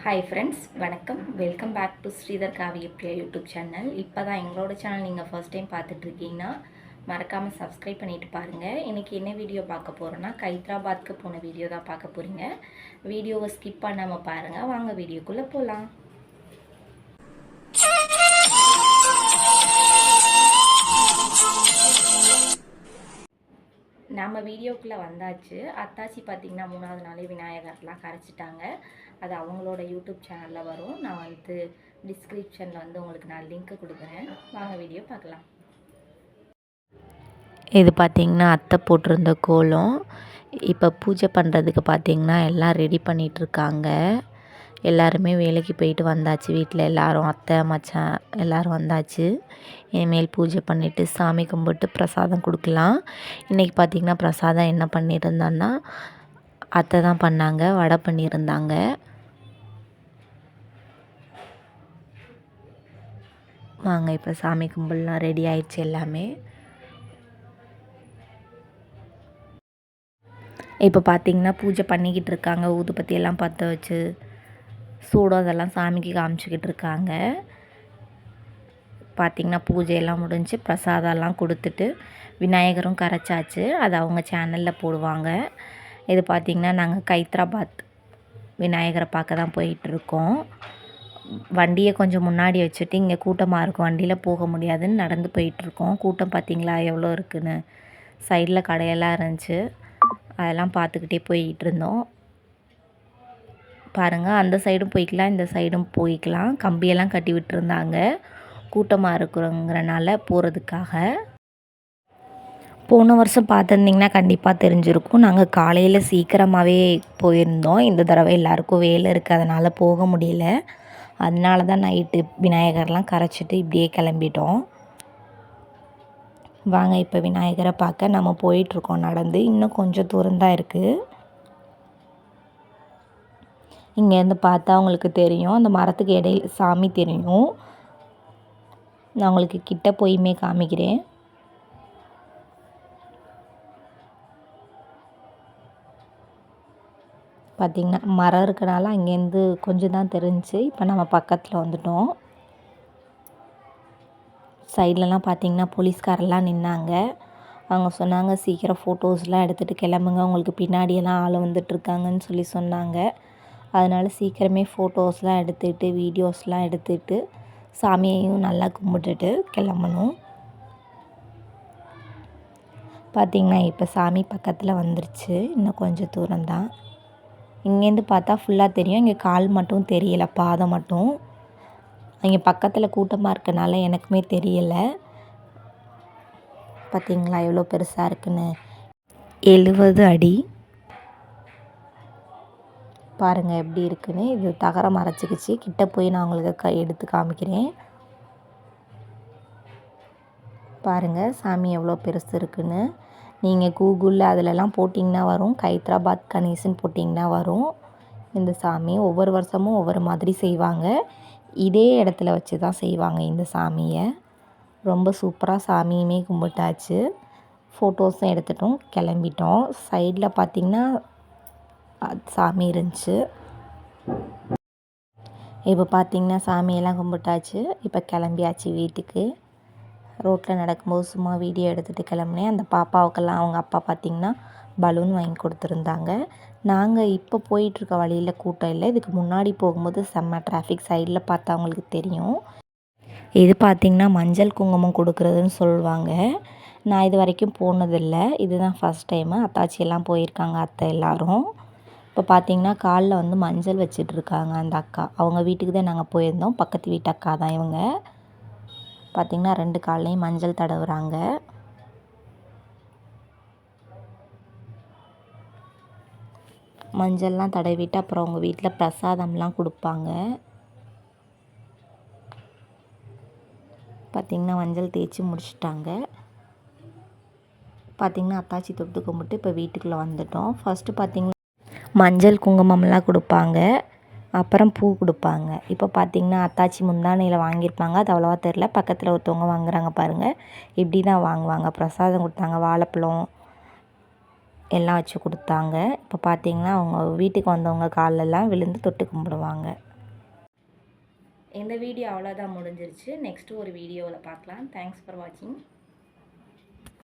Hi friends, வணக்கம். Welcome back to Sridhar காவிய Priya YouTube channel. இப்போ தான் எங்களோட சேனல் நீங்கள் ஃபர்ஸ்ட் டைம் பார்த்துட்ருக்கீங்கன்னா மறக்காமல் சப்ஸ்கிரைப் பண்ணிவிட்டு பாருங்கள். இன்றைக்கி என்ன வீடியோ பார்க்க போகிறோன்னா ஹைதராபாத்துக்கு போன வீடியோ தான் பார்க்க போகிறீங்க. வீடியோவை ஸ்கிப் பண்ணாமல் பாருங்கள். வாங்க வீடியோக்குள்ளே போகலாம். நம்ம வீடியோக்குள்ளே வந்தாச்சு. அத்தாச்சி பார்த்திங்கன்னா 3வது நாளே விநாயகர்லாம் கரைச்சிட்டாங்க. அது அவங்களோட யூடியூப் சேனலில் வரும். நான் டிஸ்கிரிப்ஷனில் உங்களுக்கு நான் லிங்க்கு கொடுக்குறேன். வாங்க வீடியோ பார்க்கலாம். இது பார்த்திங்கன்னா அத்தை போட்டிருந்த கோலம். இப்போ பூஜை பண்ணுறதுக்கு பார்த்திங்கன்னா எல்லாம் ரெடி பண்ணிகிட்ருக்காங்க. எல்லாருமே வேலைக்கு போயிட்டு வந்தாச்சு. வீட்டில் எல்லோரும் அத்தை மச்சான் எல்லோரும் வந்தாச்சு. இனிமேல் பூஜை பண்ணிவிட்டு சாமி கும்பிட்டு பிரசாதம் கொடுக்கலாம். இன்றைக்கி பார்த்திங்கன்னா பிரசாதம் என்ன பண்ணியிருந்தான்னா அத்தை தான் பண்ணாங்க. வடை பண்ணியிருந்தாங்க. வாங்க இப்போ சாமி கும்பிடலாம். ரெடி ஆயிடுச்சு எல்லாமே. இப்போ பார்த்திங்கன்னா பூஜை பண்ணிக்கிட்டு இருக்காங்க. ஊதுபத்தி எல்லாம் பற்ற வச்சு சூடம் அதெல்லாம் சாமிக்கு காமிச்சிக்கிட்டு இருக்காங்க. பார்த்திங்கன்னா பூஜையெல்லாம் முடிஞ்சு பிரசாதம்லாம் கொடுத்துட்டு விநாயகரும் கரைச்சாச்சு. அது அவங்க சேனலில் போடுவாங்க. இது பார்த்திங்கன்னா நாங்கள் ஹைதராபாத் விநாயகரை பார்க்க தான் போயிட்டுருக்கோம். வண்டியை கொஞ்சம் முன்னாடி வச்சுட்டு இங்கே கூட்டமாக இருக்கும், வண்டியில் போக முடியாதுன்னு நடந்து போயிட்டுருக்கோம். கூட்டம் பார்த்திங்களா எவ்வளோ இருக்குதுன்னு. சைடில் கடையெல்லாம் இருந்துச்சு, அதெல்லாம் பார்த்துக்கிட்டே போயிட்டு இருந்தோம். பாருங்கள், அந்த சைடும் போய்க்கலாம், இந்த சைடும் போய்க்கலாம். கம்பியெல்லாம் கட்டி விட்டுருந்தாங்க கூட்டமாக இருக்கிறோங்கிறனால போகிறதுக்காக. போன வருஷம் பார்த்துருந்திங்கன்னா கண்டிப்பாக தெரிஞ்சிருக்கும். நாங்கள் காலையில் சீக்கிரமாகவே போயிருந்தோம். இந்த தடவை எல்லாருக்கும் வேலை இருக்குது, அதனால் போக முடியல. அதனால தான் நைட்டு விநாயகர்லாம் கரைச்சிட்டு இப்படியே கிளம்பிட்டோம். வாங்க இப்போ விநாயகரை பார்க்க நம்ம போயிட்டுருக்கோம் நடந்து. இன்னும் கொஞ்சம் தூரம் தான் இருக்குது. இங்கேருந்து பார்த்தா அவங்களுக்கு தெரியும், அந்த மரத்துக்கு இடையில சாமி தெரியும். நான் உங்களுக்கு கிட்ட போயுமே காமிக்கிறேன். பார்த்திங்கன்னா மரம் இருக்கனால அங்கேருந்து கொஞ்சம் தான் தெரிஞ்சிச்சு. இப்போ நம்ம பக்கத்தில் வந்துட்டோம். சைட்லலாம் பார்த்திங்கன்னா போலீஸ்காரெல்லாம் நின்னாங்க. அவங்க சொன்னாங்க சீக்கிரம் ஃபோட்டோஸ்லாம் எடுத்துகிட்டு கிளம்புங்க, உங்களுக்கு பின்னாடியெல்லாம் ஆள் வந்துட்டுருக்காங்கன்னு சொல்லி சொன்னாங்க. அதனால் சீக்கிரமே ஃபோட்டோஸ்லாம் எடுத்துகிட்டு வீடியோஸ்லாம் எடுத்துகிட்டு சாமியையும் நல்லா கும்பிட்டுட்டு கிளம்பணும். பார்த்திங்கன்னா இப்போ சாமி பக்கத்தில் வந்துருச்சு. இன்னும் கொஞ்சம் தூரம்தான். இங்கேருந்து பார்த்தா ஃபுல்லாக தெரியும். இங்கே கால் மட்டும் தெரியலை, பாதம் மட்டும். இங்கே பக்கத்தில் கூட்டமாக இருக்கனால எனக்குமே தெரியலை. பார்த்திங்களா எவ்வளோ பெருசாக இருக்குன்னு. 70 அடி. பாருங்கள் எப்படி இருக்குன்னு. இது தகரம் மறைச்சிக்கிச்சு. கிட்ட போய் நான் உங்களுக்கு எடுத்து காமிக்கிறேன். பாருங்கள் சாமி எவ்வளோ பெருசு இருக்குன்னு. நீங்கள் கூகுளில் அதிலெல்லாம் போட்டிங்கன்னா வரும், ஹைதராபாத் கணேசன் போட்டிங்கன்னா வரும். இந்த சாமி ஒவ்வொரு வருஷமும் ஒவ்வொரு மாதிரி செய்வாங்க. இதே இடத்துல வச்சு தான் செய்வாங்க இந்த சாமியை. ரொம்ப சூப்பராக சாமியுமே கும்பிட்டாச்சு. ஃபோட்டோஸும் எடுத்துட்டோம், கிளம்பிட்டோம். சைடில் பார்த்திங்கன்னா சாமி இருந்துச்சு. இப்போ பார்த்திங்கன்னா சாமியெல்லாம் கும்பிட்டாச்சு. இப்போ கிளம்பியாச்சு வீட்டுக்கு. ரோட்டில் நடக்கும்போது சும்மா வீடியோ எடுத்துகிட்டு கிளம்புனேன். அந்த பாப்பாவுக்கெல்லாம் அவங்க அப்பா பார்த்திங்கன்னா பலூன் வாங்கி கொடுத்துருந்தாங்க. நாங்கள் இப்போ போயிட்டுருக்க வழியில் கூட்டம் இல்லை. இதுக்கு முன்னாடி போகும்போது செம்ம டிராஃபிக். சைடில் பார்த்தா அவங்களுக்கு தெரியும். இது பார்த்திங்கன்னா மஞ்சள் குங்குமம் கொடுக்குறதுன்னு சொல்லுவாங்க. நான் இது வரைக்கும் போனதில்லை, இதுதான் ஃபஸ்ட் டைமு. அத்தாச்சியெல்லாம் போயிருக்காங்க, அத்தை எல்லோரும். இப்போ பார்த்திங்கன்னா காலில் மஞ்சள் வச்சிட்ருக்காங்க அந்த அக்கா. அவங்க வீட்டுக்கு தான் நாங்கள் போயிருந்தோம். பக்கத்து வீட்டு அக்கா தான் இவங்க. பார்த்திங்கன்னா 2 கால்லையும் மஞ்சள் தடவுறாங்க. மஞ்சள்லாம் தடவிட்டு அப்புறம் அவங்க வீட்டில் பிரசாதம்லாம் கொடுப்பாங்க. பார்த்திங்கன்னா மஞ்சள் தேய்ச்சி முடிச்சிட்டாங்க. பார்த்திங்கன்னா அத்தாச்சி தொட்டு கும்பிட்டு இப்போ வீட்டுக்குள்ளே வந்துட்டோம். ஃபஸ்ட்டு பார்த்திங்கன்னா மஞ்சள் குங்குமம்லாம் கொடுப்பாங்க, அப்புறம் பூ கொடுப்பாங்க. இப்போ பார்த்திங்கன்னா அத்தாச்சி முந்தானையில் வாங்கியிருப்பாங்க, அது அவ்வளோவா தெரில. பக்கத்தில் ஒருத்தவங்க வாங்குறாங்க பாருங்கள். இப்படி தான் வாங்குவாங்க. பிரசாதம் கொடுத்தாங்க, வாழைப்பழம் எல்லாம் வச்சு கொடுத்தாங்க. இப்போ பார்த்திங்கன்னா அவங்க வீட்டுக்கு வந்தவங்க காலெல்லாம் விழுந்து தொட்டு கும்பிடுவாங்க. இந்த வீடியோ அவ்வளோதான் முடிஞ்சிருச்சு. நெக்ஸ்ட்டு ஒரு வீடியோவில் பார்க்கலாம். தேங்க்ஸ் ஃபார் வாட்சிங்.